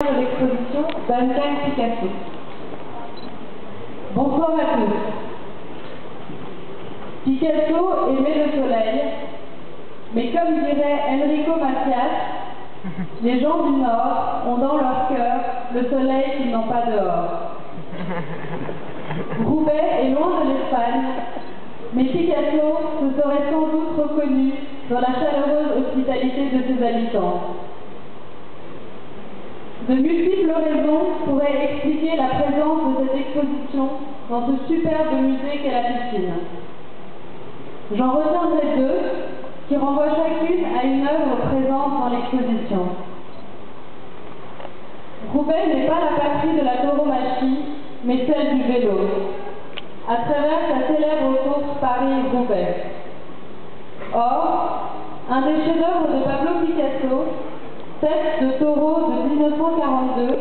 de l'exposition Duncan Picasso. Bonsoir à tous. Picasso aimait le soleil, mais comme dirait Enrico Macias, les gens du Nord ont dans leur cœur le soleil qu'ils n'ont pas dehors. Roubaix est loin de l'Espagne, mais Picasso se serait sans doute reconnu dans la chaleureuse hospitalité de ses habitants. De multiples raisons pourraient expliquer la présence de cette exposition dans ce superbe musée qu'est la piscine. J'en retiendrai deux qui renvoient chacune à une œuvre présente dans l'exposition. Roubaix n'est pas la patrie de la tauromachie, mais celle du vélo, à travers sa célèbre course Paris-Roubaix. Or, un des chefs-d'œuvre de Pablo Picasso, Tête de taureau de 1942,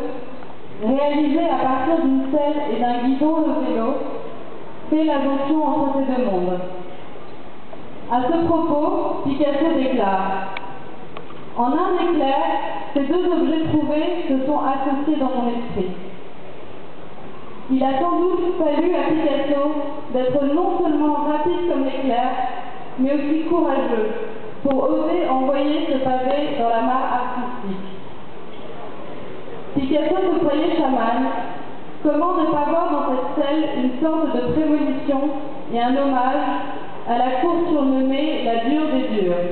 réalisé à partir d'une selle et d'un guidon de vélo, fait la jonction entre ces deux mondes. À ce propos, Picasso déclare « En un éclair, ces deux objets trouvés se sont associés dans mon esprit. » Il a sans doute fallu à Picasso d'être non seulement rapide comme l'éclair, mais aussi courageux, pour oser envoyer ce pavé dans la mare artistique. Picasso se croyait chaman. Comment ne pas voir dans cette selle une sorte de prémonition et un hommage à la course surnommée la dure des durs.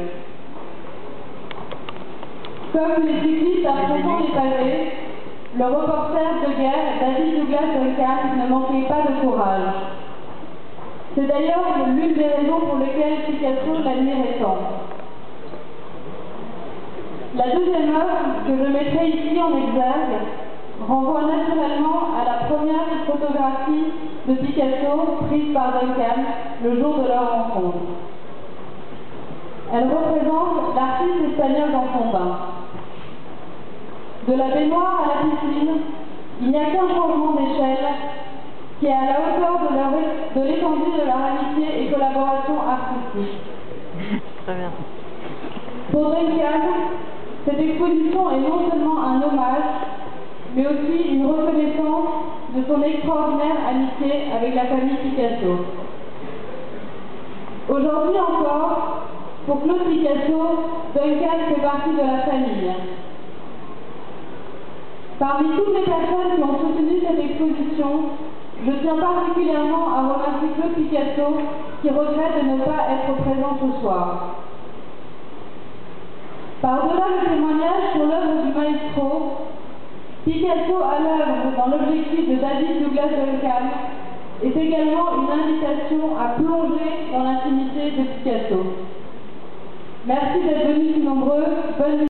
Comme les cyclistes affrontant les pavés, le reporter de guerre David Douglas Duncan ne manquait pas de courage. C'est d'ailleurs l'une des raisons pour lesquelles Picasso l'admirait tant. La deuxième œuvre, que je mettrai ici en exergue, renvoie naturellement à la première photographie de Picasso prise par Duncan le jour de leur rencontre. Elle représente l'artiste espagnol dans son bain. De la baignoire à la piscine, il n'y a qu'un changement d'échelle qui est à la hauteur de l'étendue de leur amitié et collaboration artistique. Très bien. Pour Duncan, cette exposition est non seulement un hommage, mais aussi une reconnaissance de son extraordinaire amitié avec la famille Picasso. Aujourd'hui encore, pour Claude Picasso, Duncan fait partie de la famille. Parmi toutes les personnes qui ont soutenu cette exposition, je tiens particulièrement à remercier Claude Picasso qui regrette de ne pas être présent ce soir. Par-delà le témoignage sur l'œuvre du maestro, Picasso à l'œuvre dans l'objectif de David Douglas Duncan est également une invitation à plonger dans l'intimité de Picasso. Merci d'être venus si nombreux. Bonne